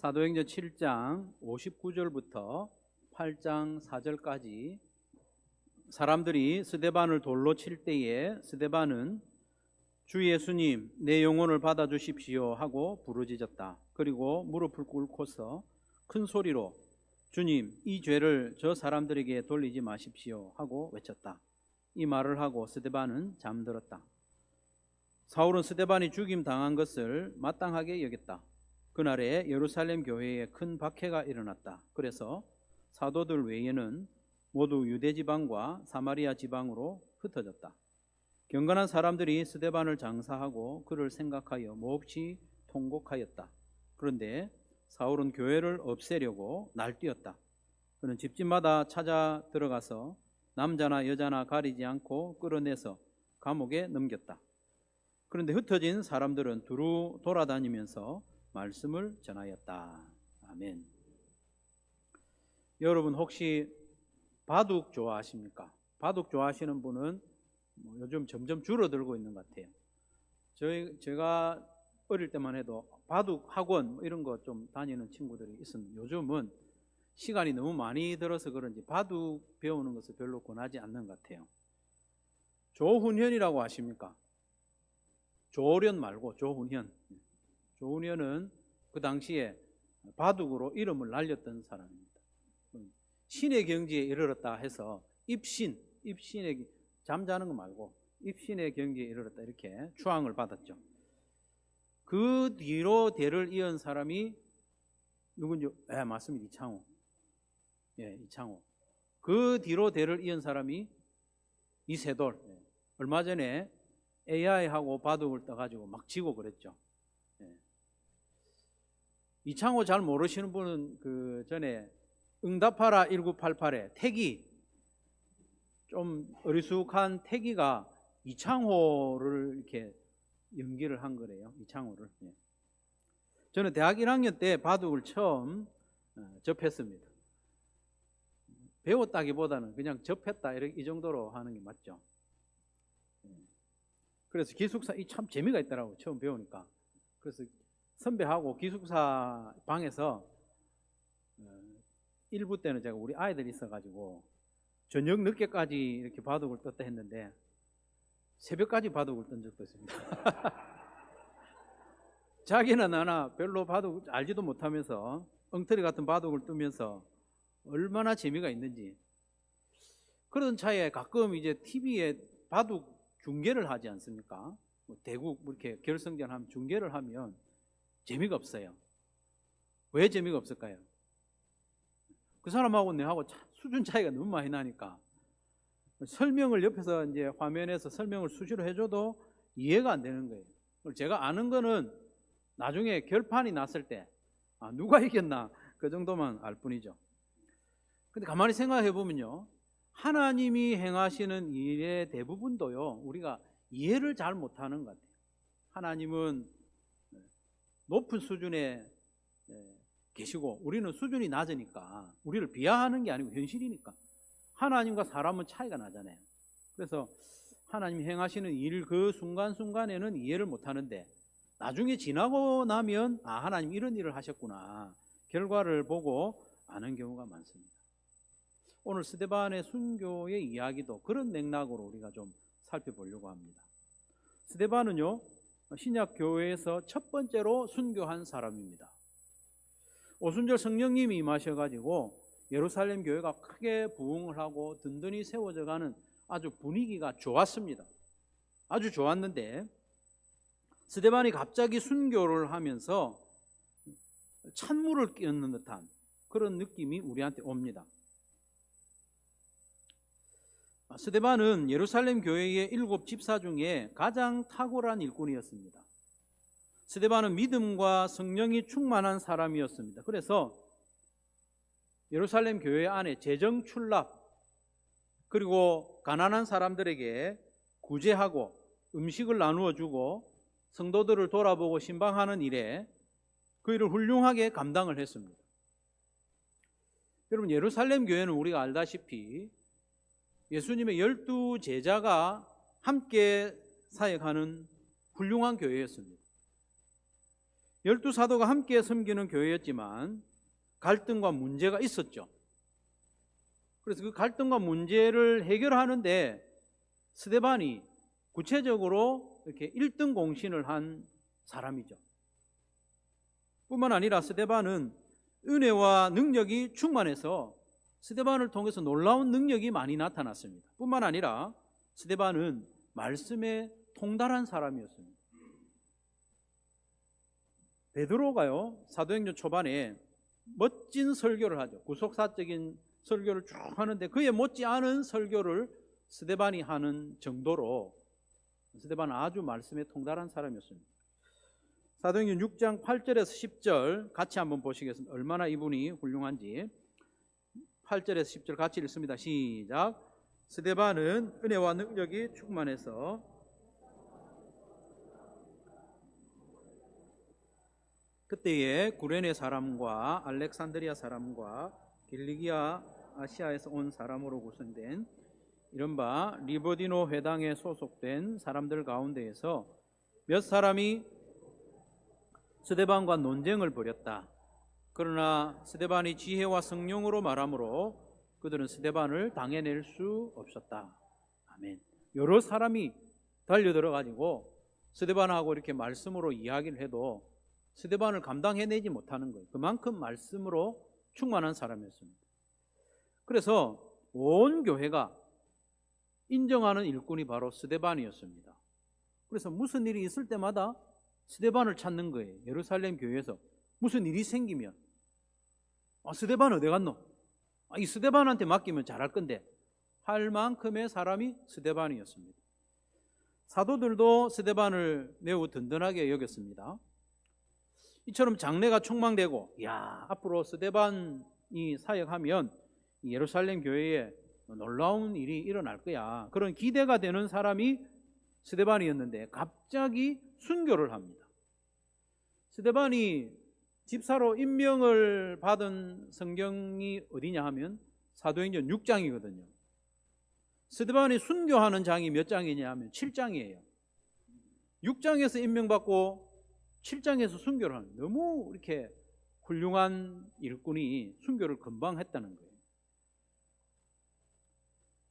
사도행전 7장 59절부터 8장 4절까지 사람들이 스데반을 돌로 칠 때에 스데반은 주 예수님 내 영혼을 받아주십시오 하고 부르짖었다. 그리고 무릎을 꿇고서 큰 소리로 주님 이 죄를 저 사람들에게 돌리지 마십시오 하고 외쳤다. 이 말을 하고 스데반은 잠들었다. 사울은 스데반이 죽임 당한 것을 마땅하게 여겼다. 그날에 예루살렘 교회에 큰 박해가 일어났다. 그래서 사도들 외에는 모두 유대 지방과 사마리아 지방으로 흩어졌다. 경건한 사람들이 스데반을 장사하고 그를 생각하여 몹시 통곡하였다. 그런데 사울은 교회를 없애려고 날뛰었다. 그는 집집마다 찾아 들어가서 남자나 여자나 가리지 않고 끌어내서 감옥에 넘겼다. 그런데 흩어진 사람들은 두루 돌아다니면서 말씀을 전하였다. 아멘. 여러분 혹시 바둑 좋아하십니까? 바둑 좋아하시는 분은 요즘 점점 줄어들고 있는 것 같아요. 제가 어릴 때만 해도 바둑 학원 이런 거 좀 다니는 친구들이 있었는데 요즘은 시간이 너무 많이 들어서 그런지 바둑 배우는 것을 별로 권하지 않는 것 같아요. 조훈현이라고 아십니까? 조련 말고 조훈현. 조훈현은 그 당시에 바둑으로 이름을 날렸던 사람입니다. 신의 경지에 이르렀다 해서 입신의 잠자는 거 말고 입신의 경지에 이르렀다 이렇게 추앙을 받았죠. 그 뒤로 대를 이은 사람이 누군지 맞습니다. 이창호. 이창호. 그 뒤로 대를 이은 사람이 이세돌. 얼마 전에 AI하고 바둑을 떠가지고 막 지고 그랬죠. 이창호 잘 모르시는 분은 그 전에 응답하라 1988에 태기 좀 어리숙한 태기가 이창호를 이렇게 연기를 한 거래요. 이창호를. 저는 대학 1학년 때 바둑을 처음 접했습니다. 배웠다기보다는 그냥 접했다 이 정도로 하는 게 맞죠. 그래서 기숙사 참 재미가 있더라고요. 처음 배우니까. 그래서 선배하고 기숙사 방에서 1부 때는 제가 우리 아이들이 있어가지고 저녁 늦게까지 이렇게 바둑을 떴다 했는데 새벽까지 바둑을 뜬 적도 있습니다. 자기나 나나 별로 바둑 알지도 못하면서 엉터리 같은 바둑을 뜨면서 얼마나 재미가 있는지. 그런 차에 가끔 이제 TV에 바둑 중계를 하지 않습니까? 대국 이렇게 결승전 하면 중계를 하면 재미가 없어요. 왜 재미가 없을까요? 그 사람하고 내하고 수준 차이가 너무 많이 나니까 설명을 옆에서 이제 화면에서 설명을 수시로 해줘도 이해가 안 되는 거예요. 제가 아는 거는 나중에 결판이 났을 때 누가 이겼나 그 정도만 알 뿐이죠. 근데 가만히 생각해 보면요, 하나님이 행하시는 일의 대부분도요 우리가 이해를 잘 못하는 것 같아요. 하나님은 높은 수준에 계시고 우리는 수준이 낮으니까 우리를 비하하는 게 아니고 현실이니까 하나님과 사람은 차이가 나잖아요. 그래서 하나님이 행하시는 일 그 순간순간에는 이해를 못하는데 나중에 지나고 나면 하나님 이런 일을 하셨구나 결과를 보고 아는 경우가 많습니다. 오늘 스데반의 순교의 이야기도 그런 맥락으로 우리가 좀 살펴보려고 합니다. 스데반은요 신약 교회에서 첫 번째로 순교한 사람입니다. 오순절 성령님이 임하셔가지고 예루살렘 교회가 크게 부흥을 하고 든든히 세워져가는 아주 분위기가 좋았습니다. 아주 좋았는데 스데반이 갑자기 순교를 하면서 찬물을 끼얹는 듯한 그런 느낌이 우리한테 옵니다. 스데반은 예루살렘 교회의 7 집사 중에 가장 탁월한 일꾼이었습니다. 스데반은 믿음과 성령이 충만한 사람이었습니다. 그래서 예루살렘 교회 안에 재정 출납 그리고 가난한 사람들에게 구제하고 음식을 나누어 주고 성도들을 돌아보고 신방하는 일에 그 일을 훌륭하게 감당을 했습니다. 여러분 예루살렘 교회는 우리가 알다시피 예수님의 12 제자가 함께 사역하는 훌륭한 교회였습니다. 열두 사도가 함께 섬기는 교회였지만 갈등과 문제가 있었죠. 그래서 그 갈등과 문제를 해결하는데 스데반이 구체적으로 이렇게 1등 공신을 한 사람이죠. 뿐만 아니라 스데반은 은혜와 능력이 충만해서 스데반을 통해서 놀라운 능력이 많이 나타났습니다. 뿐만 아니라 스데반은 말씀에 통달한 사람이었습니다. 베드로가요, 사도행전 초반에 멋진 설교를 하죠. 구속사적인 설교를 쭉 하는데 그에 못지않은 설교를 스데반이 하는 정도로 스데반은 아주 말씀에 통달한 사람이었습니다. 사도행전 6장 8절에서 10절 같이 한번 보시겠습니다. 얼마나 이분이 훌륭한지. 8절에서 10절 같이 읽습니다. 시작. 스데반은 은혜와 능력이 충만해서 그때에 구레네 사람과 알렉산드리아 사람과 길리기아 아시아에서 온 사람으로 구성된 이른바 리버디노 회당에 소속된 사람들 가운데에서 몇 사람이 스데반과 논쟁을 벌였다. 그러나 스데반이 지혜와 성령으로 말하므로 그들은 스데반을 당해낼 수 없었다. 아멘. 여러 사람이 달려들어 가지고 스데반하고 이렇게 말씀으로 이야기를 해도 스데반을 감당해내지 못하는 거예요. 그만큼 말씀으로 충만한 사람이었습니다. 그래서 온 교회가 인정하는 일꾼이 바로 스데반이었습니다. 그래서 무슨 일이 있을 때마다 스데반을 찾는 거예요. 예루살렘 교회에서 무슨 일이 생기면 스데반 어디 갔노? 이 스데반한테 맡기면 잘할 건데 할 만큼의 사람이 스데반이었습니다. 사도들도 스데반을 매우 든든하게 여겼습니다. 이처럼 장래가 촉망되고 앞으로 스데반이 사역하면 예루살렘 교회에 놀라운 일이 일어날 거야, 그런 기대가 되는 사람이 스데반이었는데 갑자기 순교를 합니다. 스데반이 집사로 임명을 받은 성경이 어디냐 하면 사도행전 6장이거든요. 스데반이 순교하는 장이 몇 장이냐 하면 7장이에요. 6장에서 임명받고 7장에서 순교를 하는, 너무 이렇게 훌륭한 일꾼이 순교를 금방 했다는 거예요.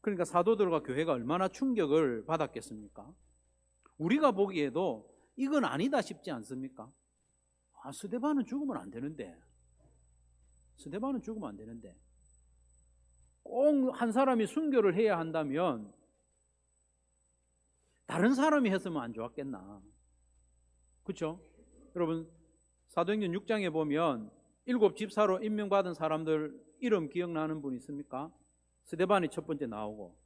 그러니까 사도들과 교회가 얼마나 충격을 받았겠습니까? 우리가 보기에도 이건 아니다 싶지 않습니까? 스데반은 죽으면 안 되는데, 스데반은 죽으면 안 되는데 꼭 한 사람이 순교를 해야 한다면 다른 사람이 했으면 안 좋았겠나? 그렇죠? 여러분, 사도행전 6장에 보면 7 집사로 임명받은 사람들 이름 기억나는 분 있습니까? 스데반이 첫 번째 나오고,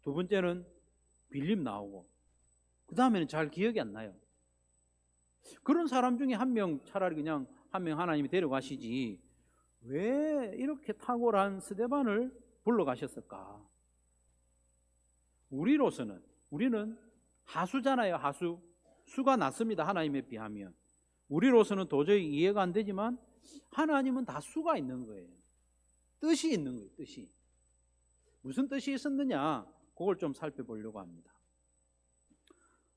두 번째는 빌립 나오고, 그 다음에는 잘 기억이 안 나요. 그런 사람 중에 한 명, 차라리 그냥 한 명 하나님이 데려가시지 왜 이렇게 탁월한 스데반을 불러가셨을까? 우리는 하수잖아요. 하수. 수가 낮습니다. 하나님에 비하면. 우리로서는 도저히 이해가 안 되지만 하나님은 다 수가 있는 거예요. 뜻이 있는 거예요. 뜻이. 무슨 뜻이 있었느냐, 그걸 좀 살펴보려고 합니다.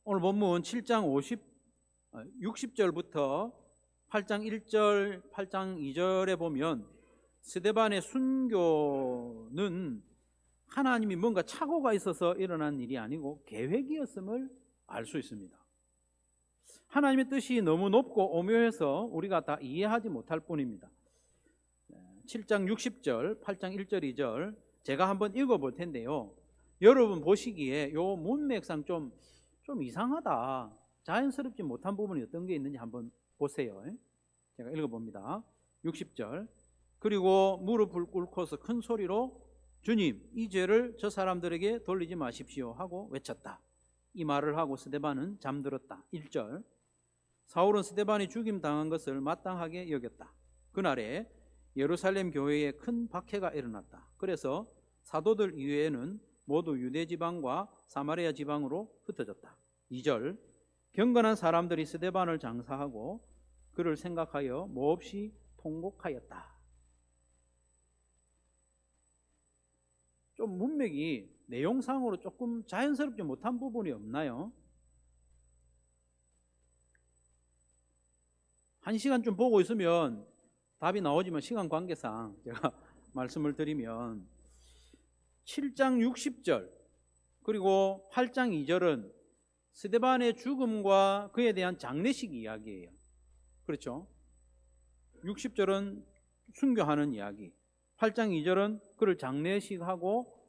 오늘 본문 7장 60절부터 8장 1절, 8장 2절에 보면 스데반의 순교는 하나님이 뭔가 착오가 있어서 일어난 일이 아니고 계획이었음을 알 수 있습니다. 하나님의 뜻이 너무 높고 오묘해서 우리가 다 이해하지 못할 뿐입니다. 7장 60절, 8장 1절, 2절 제가 한번 읽어볼 텐데요. 여러분 보시기에 요 문맥상 좀 이상하다, 자연스럽지 못한 부분이 어떤 게 있는지 한번 보세요. 제가 읽어봅니다. 60절. 그리고 무릎을 꿇고서 큰 소리로 주님, 이 죄를 저 사람들에게 돌리지 마십시오 하고 외쳤다. 이 말을 하고 스데반은 잠들었다. 1절. 사울은 스데반이 죽임 당한 것을 마땅하게 여겼다. 그날에 예루살렘 교회에 큰 박해가 일어났다. 그래서 사도들 이외에는 모두 유대 지방과 사마리아 지방으로 흩어졌다. 2절. 경건한 사람들이 스데반을 장사하고 그를 생각하여 몹시 통곡하였다. 좀 문맥이 내용상으로 조금 자연스럽지 못한 부분이 없나요? 1시간쯤 보고 있으면 답이 나오지만 시간 관계상 제가 말씀을 드리면 7장 60절 그리고 8장 2절은 스데반의 죽음과 그에 대한 장례식 이야기예요. 그렇죠? 60절은 순교하는 이야기, 8장 2절은 그를 장례식하고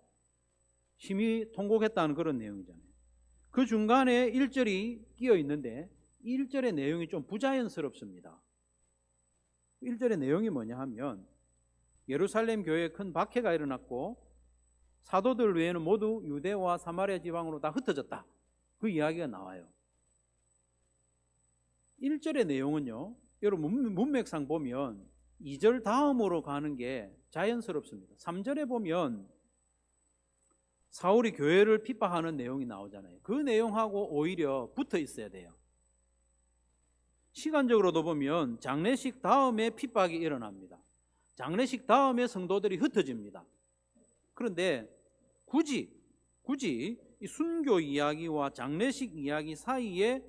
심히 통곡했다는 그런 내용이잖아요. 그 중간에 1절이 끼어 있는데 1절의 내용이 좀 부자연스럽습니다. 1절의 내용이 뭐냐 하면 예루살렘 교회에 큰 박해가 일어났고 사도들 외에는 모두 유대와 사마리아 지방으로 다 흩어졌다. 그 이야기가 나와요. 1절의 내용은요, 여러분 문맥상 보면 2절 다음으로 가는 게 자연스럽습니다. 3절에 보면 사울이 교회를 핍박하는 내용이 나오잖아요. 그 내용하고 오히려 붙어 있어야 돼요. 시간적으로도 보면 장례식 다음에 핍박이 일어납니다. 장례식 다음에 성도들이 흩어집니다. 그런데 굳이 이 순교 이야기와 장례식 이야기 사이에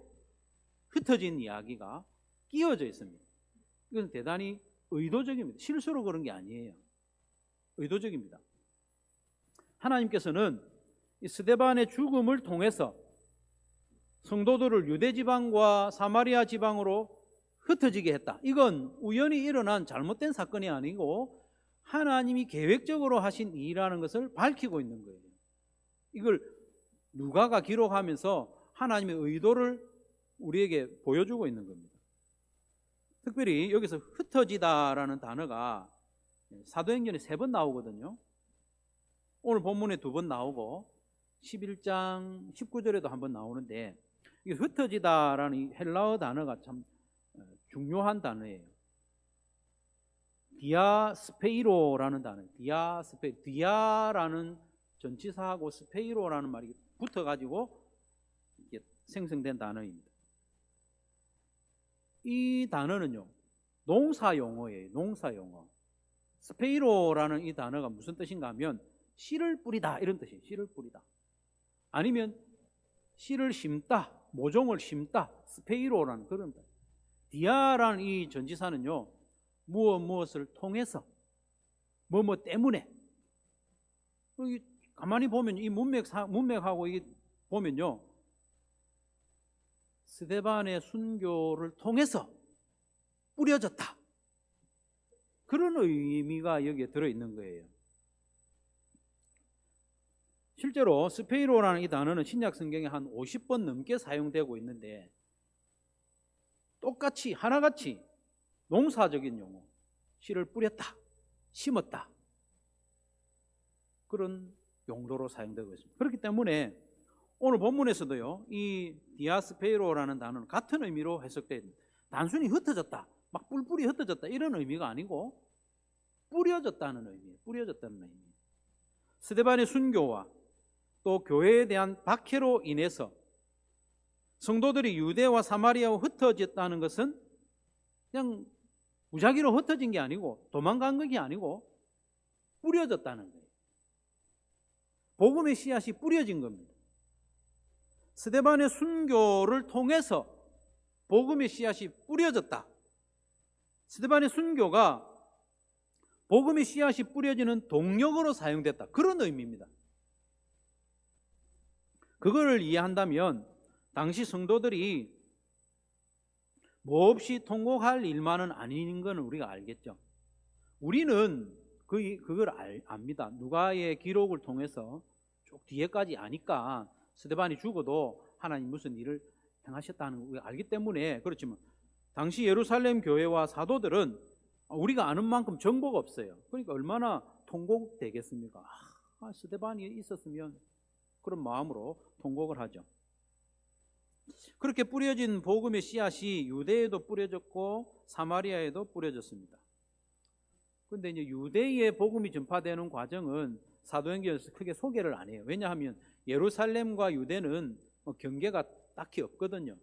흩어진 이야기가 끼어져 있습니다. 이건 대단히 의도적입니다. 실수로 그런 게 아니에요. 의도적입니다. 하나님께서는 이 스데반의 죽음을 통해서 성도들을 유대 지방과 사마리아 지방으로 흩어지게 했다. 이건 우연히 일어난 잘못된 사건이 아니고 하나님이 계획적으로 하신 일이라는 것을 밝히고 있는 거예요. 이걸 누가가 기록하면서 하나님의 의도를 우리에게 보여주고 있는 겁니다. 특별히 여기서 흩어지다라는 단어가 사도행전에 3번 나오거든요. 오늘 본문에 2번 나오고 11장 19절에도 한번 나오는데 이 흩어지다라는 이 헬라어 단어가 참 중요한 단어예요. 디아스페이로라는 단어, 디아라는 전치사하고 스페이로라는 말이 붙어가지고 생성된 단어입니다. 이 단어는요, 농사 용어예요. 농사 용어. 스페이로라는 이 단어가 무슨 뜻인가 하면 씨를 뿌리다 이런 뜻이에요. 씨를 뿌리다. 아니면 씨를 심다, 모종을 심다, 스페이로라는 그런 뜻. 디아라는 이 전치사는요, 무엇을 통해서, 뭐 때문에. 가만히 보면 이 문맥하고 이게 보면요, 스데반의 순교를 통해서 뿌려졌다. 그런 의미가 여기에 들어있는 거예요. 실제로 스페이로라는 이 단어는 신약 성경에 한 50번 넘게 사용되고 있는데 똑같이 하나같이 농사적인 용어, 씨를 뿌렸다, 심었다, 그런 용도로 사용되고 있습니다. 그렇기 때문에 오늘 본문에서도요, 이 디아스페이로라는 단어는 같은 의미로 해석됩니다. 단순히 흩어졌다, 막 뿔뿔이 흩어졌다 이런 의미가 아니고 뿌려졌다는 의미예요. 뿌려졌다는 의미. 스데반의 순교와 또 교회에 대한 박해로 인해서 성도들이 유대와 사마리아로 흩어졌다는 것은 그냥 무작위로 흩어진 게 아니고 도망간 것이 아니고 뿌려졌다는 거예요. 복음의 씨앗이 뿌려진 겁니다. 스데반의 순교를 통해서 복음의 씨앗이 뿌려졌다. 스데반의 순교가 복음의 씨앗이 뿌려지는 동력으로 사용됐다. 그런 의미입니다. 그걸 이해한다면 당시 성도들이 몹시 통곡할 일만은 아닌 건 우리가 알겠죠. 우리는 그걸 압니다. 누가의 기록을 통해서 쭉 뒤에까지 아니까 스데반이 죽어도 하나님 무슨 일을 행하셨다는 걸 우리가 알기 때문에 그렇지만 당시 예루살렘 교회와 사도들은 우리가 아는 만큼 정보가 없어요. 그러니까 얼마나 통곡되겠습니까? 스데반이 있었으면 그런 마음으로 통곡을 하죠. 그렇게 뿌려진 복음의 씨앗이 유대에도 뿌려졌고 사마리아에도 뿌려졌습니다. 그런데 이제 유대의 복음이 전파되는 과정은 사도행전에서 크게 소개를 안 해요. 왜냐하면 예루살렘과 유대는 경계가 딱히 없거든요.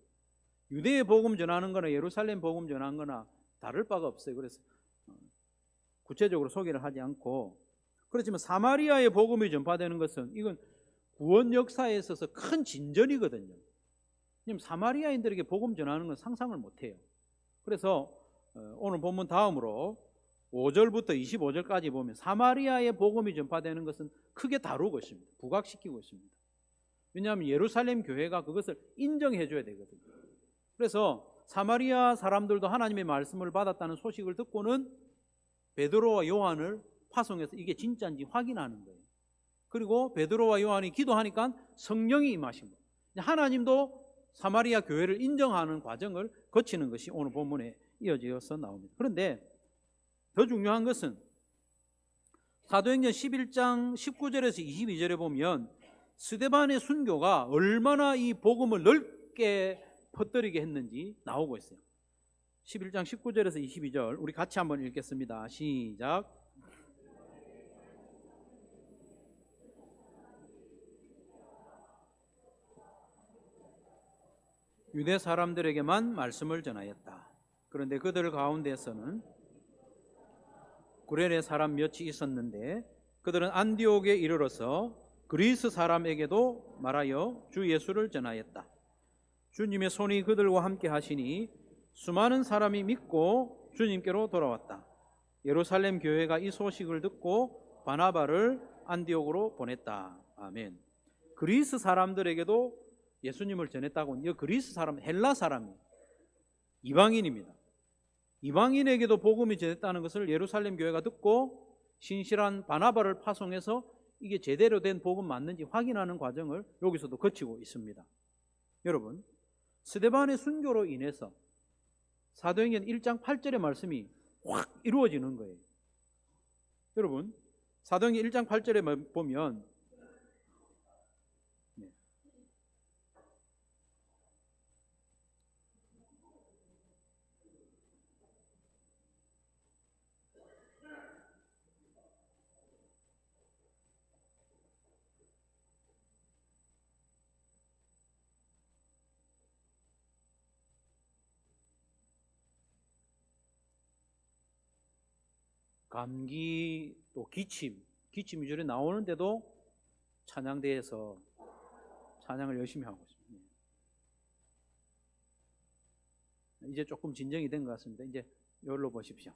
유대의 복음 전하는 거나 예루살렘 복음 전하는 거나 다를 바가 없어요. 그래서 구체적으로 소개를 하지 않고, 그렇지만 사마리아의 복음이 전파되는 것은 이건 구원 역사에 있어서 큰 진전이거든요. 왜냐하면 사마리아인들에게 복음 전하는 건 상상을 못해요. 그래서 오늘 본문 다음으로 5절부터 25절까지 보면 사마리아의 복음이 전파되는 것은 크게 다루고 있습니다. 부각시키고 있습니다. 왜냐하면 예루살렘 교회가 그것을 인정해 줘야 되거든요. 그래서 사마리아 사람들도 하나님의 말씀을 받았다는 소식을 듣고는 베드로와 요한을 파송해서 이게 진짜인지 확인하는 거예요. 그리고 베드로와 요한이 기도하니까 성령이 임하신 거예요. 하나님도 사마리아 교회를 인정하는 과정을 거치는 것이 오늘 본문에 이어져서 나옵니다. 그런데 더 중요한 것은 사도행전 11장 19절에서 22절에 보면 스데반의 순교가 얼마나 이 복음을 넓게 퍼뜨리게 했는지 나오고 있어요. 11장 19절에서 22절 우리 같이 한번 읽겠습니다. 시작. 유대 사람들에게만 말씀을 전하였다. 그런데 그들 가운데서는 구레네 사람 몇이 있었는데 그들은 안디옥에 이르러서 그리스 사람에게도 말하여 주 예수를 전하였다. 주님의 손이 그들과 함께 하시니 수많은 사람이 믿고 주님께로 돌아왔다. 예루살렘 교회가 이 소식을 듣고 바나바를 안디옥으로 보냈다. 아멘. 그리스 사람들에게도 예수님을 전했다고. 이 그리스 사람 헬라 사람이 이방인입니다. 이방인에게도 복음이 전했다는 것을 예루살렘 교회가 듣고 신실한 바나바를 파송해서 이게 제대로 된 복음 맞는지 확인하는 과정을 여기서도 거치고 있습니다. 여러분, 스데반의 순교로 인해서 사도행전 1장 8절의 말씀이 확 이루어지는 거예요. 여러분, 사도행전 1장 8절에 보면 감기 또 기침 2절에 나오는데도 찬양대에서 찬양을 열심히 하고 있습니다. 이제 조금 진정이 된 것 같습니다. 이제 여기로 보십시오.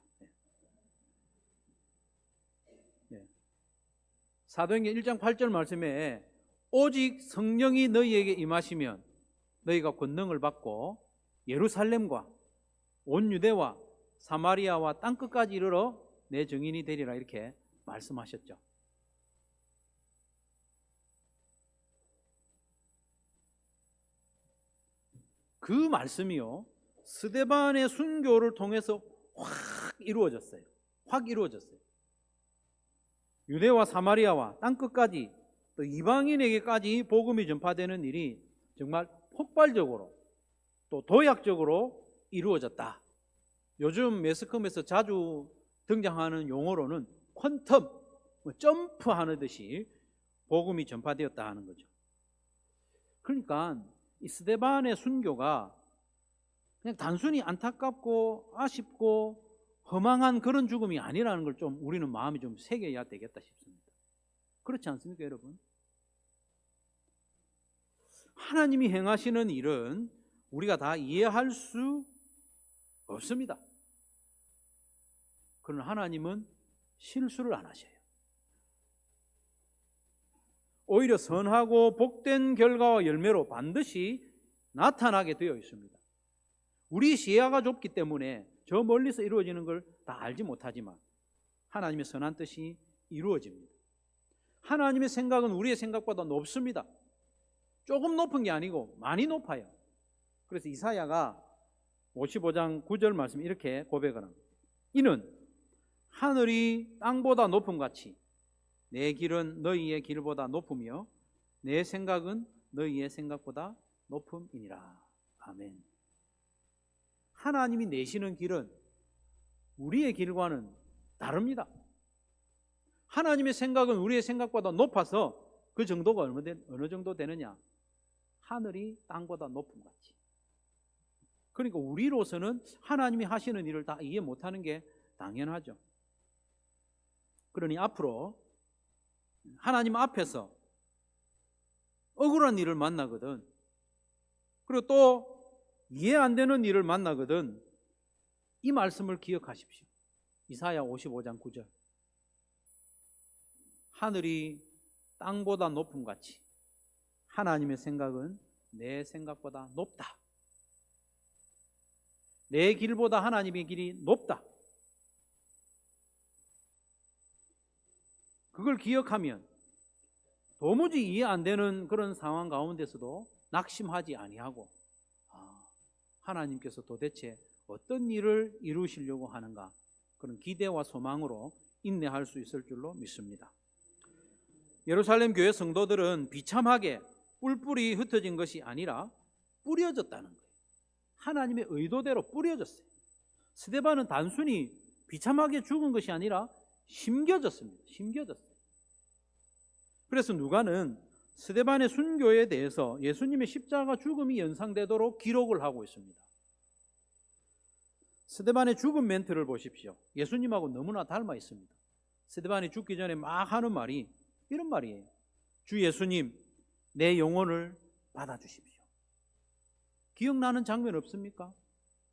사도행전 1장 8절 말씀에 오직 성령이 너희에게 임하시면 너희가 권능을 받고 예루살렘과 온 유대와 사마리아와 땅끝까지 이르러 내 증인이 되리라 이렇게 말씀하셨죠. 그 말씀이요 스데반의 순교를 통해서 확 이루어졌어요. 확 이루어졌어요. 유대와 사마리아와 땅끝까지 또 이방인에게까지 복음이 전파되는 일이 정말 폭발적으로 또 도약적으로 이루어졌다. 요즘 매스컴에서 자주 등장하는 용어로는 퀀텀, 점프하는 듯이 복음이 전파되었다 하는 거죠. 그러니까 이 스데반의 순교가 그냥 단순히 안타깝고 아쉽고 허망한 그런 죽음이 아니라는 걸 좀 우리는 마음이 좀 새겨야 되겠다 싶습니다. 그렇지 않습니까, 여러분? 하나님이 행하시는 일은 우리가 다 이해할 수 없습니다. 그러나 하나님은 실수를 안 하셔요. 오히려 선하고 복된 결과와 열매로 반드시 나타나게 되어 있습니다. 우리 시야가 좁기 때문에 저 멀리서 이루어지는 걸 다 알지 못하지만 하나님의 선한 뜻이 이루어집니다. 하나님의 생각은 우리의 생각보다 높습니다. 조금 높은 게 아니고 많이 높아요. 그래서 이사야가 55장 9절 말씀 이렇게 고백을 합니다. 이는 하늘이 땅보다 높음 같이 내 길은 너희의 길보다 높으며 내 생각은 너희의 생각보다 높음이니라. 아멘. 하나님이 내시는 길은 우리의 길과는 다릅니다. 하나님의 생각은 우리의 생각보다 높아서 그 정도가 어느 정도 되느냐? 하늘이 땅보다 높음 같이. 그러니까 우리로서는 하나님이 하시는 일을 다 이해 못하는 게 당연하죠. 그러니 앞으로 하나님 앞에서 억울한 일을 만나거든, 그리고 또 이해 안 되는 일을 만나거든, 이 말씀을 기억하십시오. 이사야 55장 9절. 하늘이 땅보다 높음 같이 하나님의 생각은 내 생각보다 높다. 내 길보다 하나님의 길이 높다. 그걸 기억하면 도무지 이해 안 되는 그런 상황 가운데서도 낙심하지 아니하고 하나님께서 도대체 어떤 일을 이루시려고 하는가, 그런 기대와 소망으로 인내할 수 있을 줄로 믿습니다. 예루살렘 교회 성도들은 비참하게 뿔뿔이 흩어진 것이 아니라 뿌려졌다는 거예요. 하나님의 의도대로 뿌려졌어요. 스데반은 단순히 비참하게 죽은 것이 아니라 심겨졌습니다. 심겨졌어요. 그래서 누가는 스데반의 순교에 대해서 예수님의 십자가 죽음이 연상되도록 기록을 하고 있습니다. 스데반의 죽음 멘트를 보십시오. 예수님하고 너무나 닮아 있습니다. 스데반이 죽기 전에 막 하는 말이 이런 말이에요. 주 예수님, 내 영혼을 받아주십시오. 기억나는 장면 없습니까?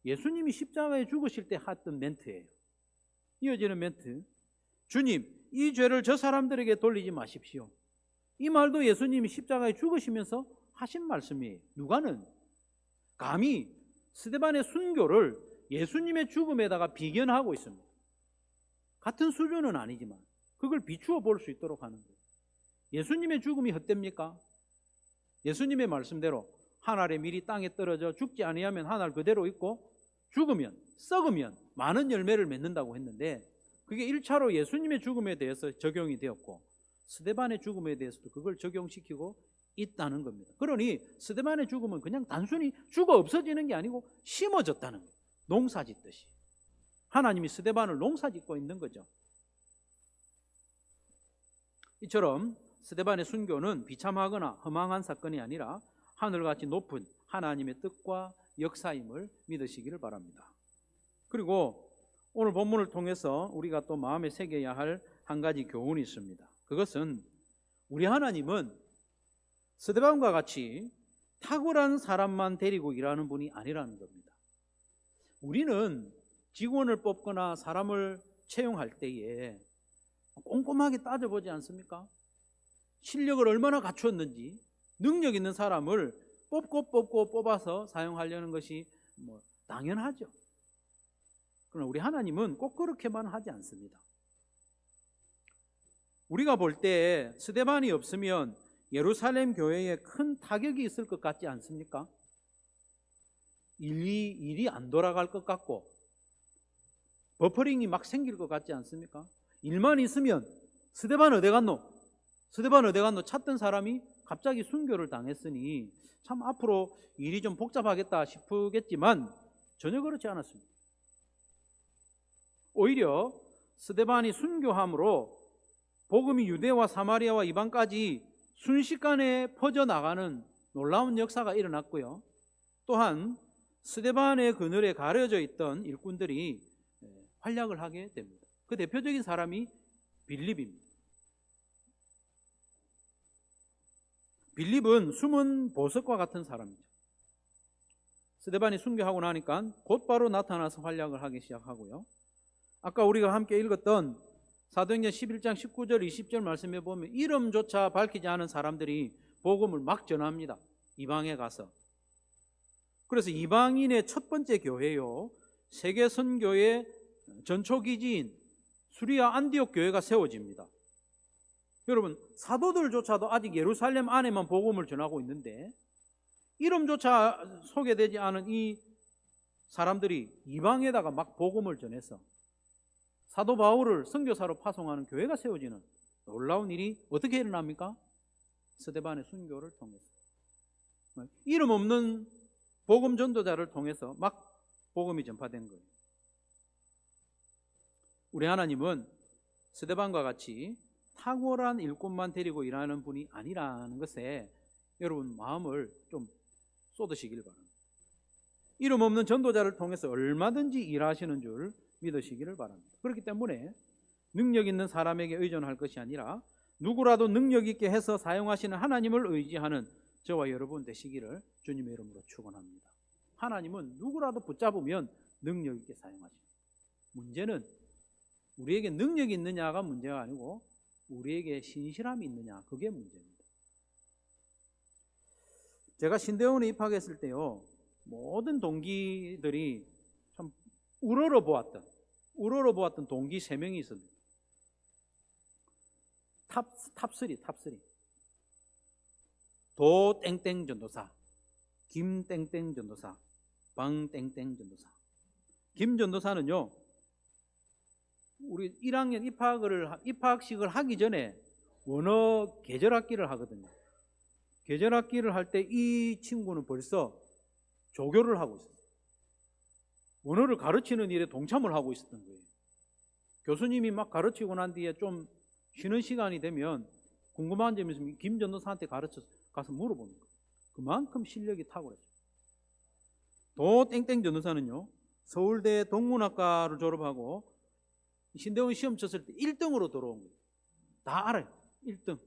예수님이 십자가에 죽으실 때 했던 멘트예요. 이어지는 멘트. 주님, 이 죄를 저 사람들에게 돌리지 마십시오. 이 말도 예수님이 십자가에 죽으시면서 하신 말씀이에요. 누가는 감히 스데반의 순교를 예수님의 죽음에다가 비견하고 있습니다. 같은 수준은 아니지만 그걸 비추어 볼 수 있도록 하는 거예요. 예수님의 죽음이 헛됩니까? 예수님의 말씀대로 한 알의 밀이 땅에 떨어져 죽지 아니하면 한 알 그대로 있고 죽으면, 썩으면 많은 열매를 맺는다고 했는데, 그게 1차로 예수님의 죽음에 대해서 적용이 되었고 스데반의 죽음에 대해서도 그걸 적용시키고 있다는 겁니다. 그러니 스데반의 죽음은 그냥 단순히 죽어 없어지는 게 아니고 심어졌다는 거예요. 농사 짓듯이 하나님이 스데반을 농사 짓고 있는 거죠. 이처럼 스데반의 순교는 비참하거나 허망한 사건이 아니라 하늘같이 높은 하나님의 뜻과 역사임을 믿으시기를 바랍니다. 그리고 오늘 본문을 통해서 우리가 또 마음에 새겨야 할 한 가지 교훈이 있습니다. 그것은 우리 하나님은 스데반과 같이 탁월한 사람만 데리고 일하는 분이 아니라는 겁니다. 우리는 직원을 뽑거나 사람을 채용할 때에 꼼꼼하게 따져보지 않습니까? 실력을 얼마나 갖추었는지, 능력 있는 사람을 뽑고 뽑아서 사용하려는 것이 당연하죠. 그러나 우리 하나님은 꼭 그렇게만 하지 않습니다. 우리가 볼 때 스데반이 없으면 예루살렘 교회에 큰 타격이 있을 것 같지 않습니까? 일이 안 돌아갈 것 같고 버퍼링이 막 생길 것 같지 않습니까? 일만 있으면 스데반 어디 갔노? 스데반 어디 갔노? 찾던 사람이 갑자기 순교를 당했으니 참 앞으로 일이 좀 복잡하겠다 싶겠지만 전혀 그렇지 않았습니다. 오히려 스데반이 순교함으로 복음이 유대와 사마리아와 이방까지 순식간에 퍼져나가는 놀라운 역사가 일어났고요. 또한 스데반의 그늘에 가려져 있던 일꾼들이 활약을 하게 됩니다. 그 대표적인 사람이 빌립입니다. 빌립은 숨은 보석과 같은 사람이죠. 스데반이 순교하고 나니까 곧바로 나타나서 활약을 하기 시작하고요. 아까 우리가 함께 읽었던 사도행전 11장 19절 20절 말씀에 보면 이름조차 밝히지 않은 사람들이 복음을 막 전합니다. 이방에 가서. 그래서 이방인의 첫 번째 교회요, 세계 선교의 전초기지인 수리아 안디옥 교회가 세워집니다. 여러분, 사도들조차도 아직 예루살렘 안에만 복음을 전하고 있는데 이름조차 소개되지 않은 이 사람들이 이방에다가 막 복음을 전해서 사도 바울을 선교사로 파송하는 교회가 세워지는 놀라운 일이 어떻게 일어납니까? 스데반의 순교를 통해서. 이름 없는 복음 전도자를 통해서 막 복음이 전파된 거예요. 우리 하나님은 스데반과 같이 탁월한 일꾼만 데리고 일하는 분이 아니라는 것에 여러분 마음을 좀 쏟으시길 바랍니다. 이름 없는 전도자를 통해서 얼마든지 일하시는 줄 믿으시기를 바랍니다. 그렇기 때문에 능력 있는 사람에게 의존할 것이 아니라 누구라도 능력 있게 해서 사용하시는 하나님을 의지하는 저와 여러분 되시기를 주님의 이름으로 축원합니다. 하나님은 누구라도 붙잡으면 능력 있게 사용하십니다. 문제는 우리에게 능력이 있느냐가 문제가 아니고 우리에게 신실함이 있느냐, 그게 문제입니다. 제가 신대원에 입학했을 때요, 모든 동기들이 참 우러러보았던 동기 3명이 있습니다. 탑3. 도 땡땡 전도사, 김 땡땡 전도사, 방 땡땡 전도사. 김 전도사는요, 우리 1학년 입학식을 하기 전에 원어 계절학기를 하거든요. 계절학기를 할 때 이 친구는 벌써 조교를 하고 있어요. 원어를 가르치는 일에 동참을 하고 있었던 거예요. 교수님이 막 가르치고 난 뒤에 좀 쉬는 시간이 되면 궁금한 점이 있으면 김 전도사한테 가서 물어보는 거예요. 그만큼 실력이 탁월했어요. 도 땡땡 전도사는요, 서울대 동문학과를 졸업하고 신대원 시험 쳤을 때 1등으로 들어온 거예요. 다 알아요. 1등.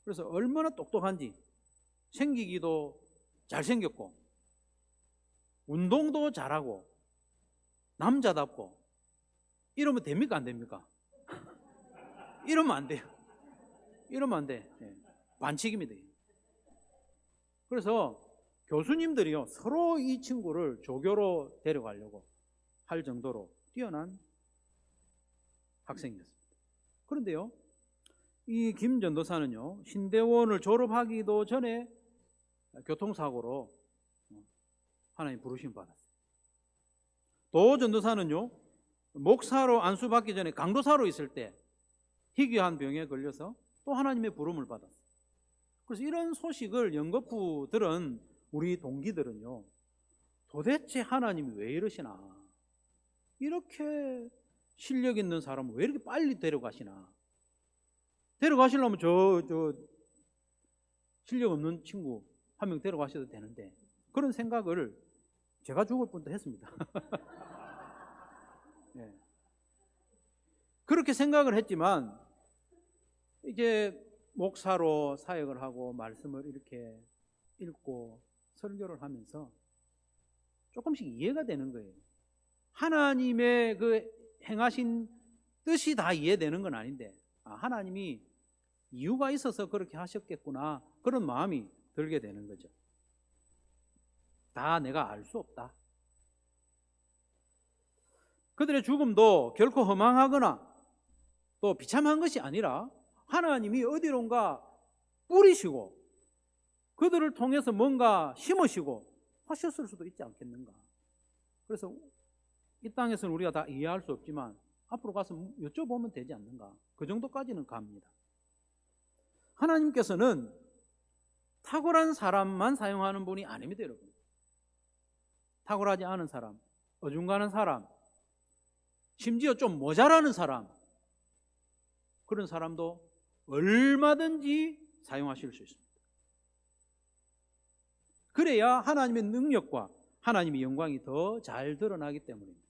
그래서 얼마나 똑똑한지, 생기기도 잘생겼고 운동도 잘하고 남자답고, 이러면 됩니까 안 됩니까? 이러면 안 돼요. 이러면 안 돼. 반칙입니다. 그래서 교수님들이요, 서로 이 친구를 조교로 데려가려고 할 정도로 뛰어난 학생이었습니다. 그런데요, 이 김 전도사는요, 신대원을 졸업하기도 전에 교통사고로 하나님 부르심 받았어요. 도 전도사는요, 목사로 안수받기 전에 강도사로 있을 때 희귀한 병에 걸려서 또 하나님의 부름을 받았어요. 그래서 이런 소식을 연거푸 들은 우리 동기들은요, 도대체 하나님이 왜 이러시나, 이렇게 실력 있는 사람을 왜 이렇게 빨리 데려가시나, 데려가시려면 저 실력 없는 친구 한 명 데려가셔도 되는데, 그런 생각을 제가 죽을 뻔도 했습니다. 네. 그렇게 생각을 했지만 이제 목사로 사역을 하고 말씀을 이렇게 읽고 설교를 하면서 조금씩 이해가 되는 거예요. 하나님의 그 행하신 뜻이 다 이해되는 건 아닌데, 하나님이 이유가 있어서 그렇게 하셨겠구나, 그런 마음이 들게 되는 거죠. 다 내가 알 수 없다. 그들의 죽음도 결코 허망하거나 또 비참한 것이 아니라 하나님이 어디론가 뿌리시고 그들을 통해서 뭔가 심으시고 하셨을 수도 있지 않겠는가. 그래서 이 땅에서는 우리가 다 이해할 수 없지만 앞으로 가서 여쭤보면 되지 않는가, 그 정도까지는 갑니다. 하나님께서는 탁월한 사람만 사용하는 분이 아닙니다, 여러분. 탁월하지 않은 사람, 어중간한 사람, 심지어 좀 모자라는 사람, 그런 사람도 얼마든지 사용하실 수 있습니다. 그래야 하나님의 능력과 하나님의 영광이 더 잘 드러나기 때문입니다.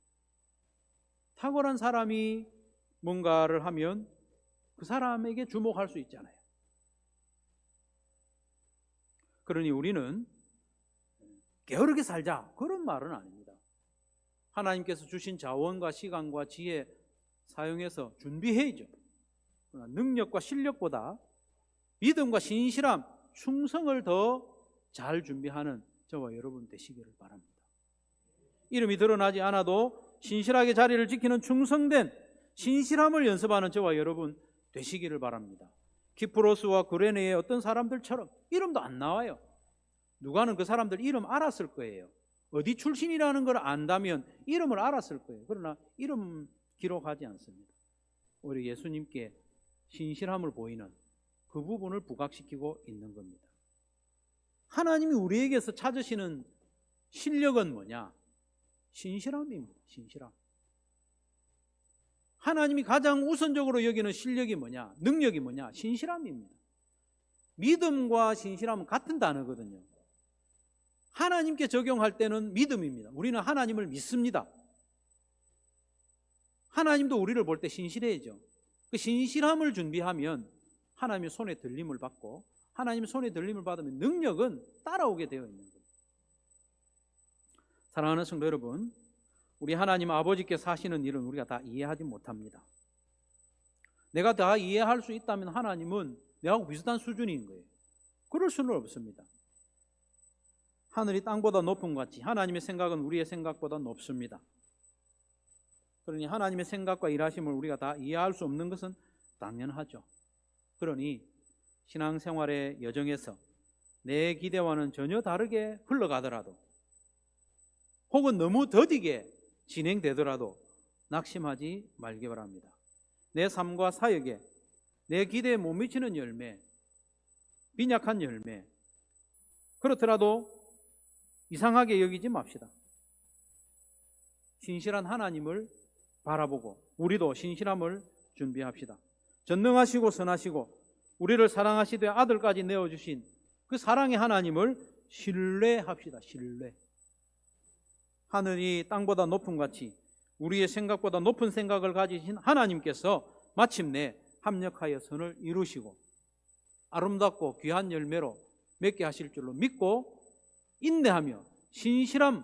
탁월한 사람이 뭔가를 하면 그 사람에게 주목할 수 있잖아요. 그러니 우리는 게으르게 살자, 그런 말은 아닙니다. 하나님께서 주신 자원과 시간과 지혜 사용해서 준비해야죠. 그러나 능력과 실력보다 믿음과 신실함, 충성을 더 잘 준비하는 저와 여러분 되시기를 바랍니다. 이름이 드러나지 않아도 신실하게 자리를 지키는 충성된 신실함을 연습하는 저와 여러분 되시기를 바랍니다. 키프로스와 구레네의 어떤 사람들처럼 이름도 안 나와요. 누가는 그 사람들 이름 알았을 거예요. 어디 출신이라는 걸 안다면 이름을 알았을 거예요. 그러나 이름 기록하지 않습니다. 우리 예수님께 신실함을 보이는 그 부분을 부각시키고 있는 겁니다. 하나님이 우리에게서 찾으시는 실력은 뭐냐? 신실함입니다. 신실함. 하나님이 가장 우선적으로 여기는 실력이 뭐냐? 능력이 뭐냐? 신실함입니다. 믿음과 신실함은 같은 단어거든요. 하나님께 적용할 때는 믿음입니다. 우리는 하나님을 믿습니다. 하나님도 우리를 볼 때 신실해야죠. 그 신실함을 준비하면 하나님의 손에 들림을 받고, 하나님의 손에 들림을 받으면 능력은 따라오게 되어 있는 거예요. 사랑하는 성도 여러분, 우리 하나님 아버지께서 하시는 일은 우리가 다 이해하지 못합니다. 내가 다 이해할 수 있다면 하나님은 내하고 비슷한 수준인 거예요. 그럴 수는 없습니다. 하늘이 땅보다 높은 것 같이 하나님의 생각은 우리의 생각보다 높습니다. 그러니 하나님의 생각과 일하심을 우리가 다 이해할 수 없는 것은 당연하죠. 그러니 신앙생활의 여정에서 내 기대와는 전혀 다르게 흘러가더라도 혹은 너무 더디게 진행되더라도 낙심하지 말기 바랍니다. 내 삶과 사역에 내 기대에 못 미치는 열매, 빈약한 열매, 그렇더라도 이상하게 여기지 맙시다. 신실한 하나님을 바라보고 우리도 신실함을 준비합시다. 전능하시고 선하시고 우리를 사랑하시되 아들까지 내어주신 그 사랑의 하나님을 신뢰합시다. 신뢰. 하늘이 땅보다 높은 같이 우리의 생각보다 높은 생각을 가지신 하나님께서 마침내 합력하여 선을 이루시고 아름답고 귀한 열매로 맺게 하실 줄로 믿고 인내하며 신실함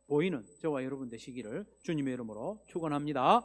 보이는 저와 여러분 되시기를 주님의 이름으로 축원합니다.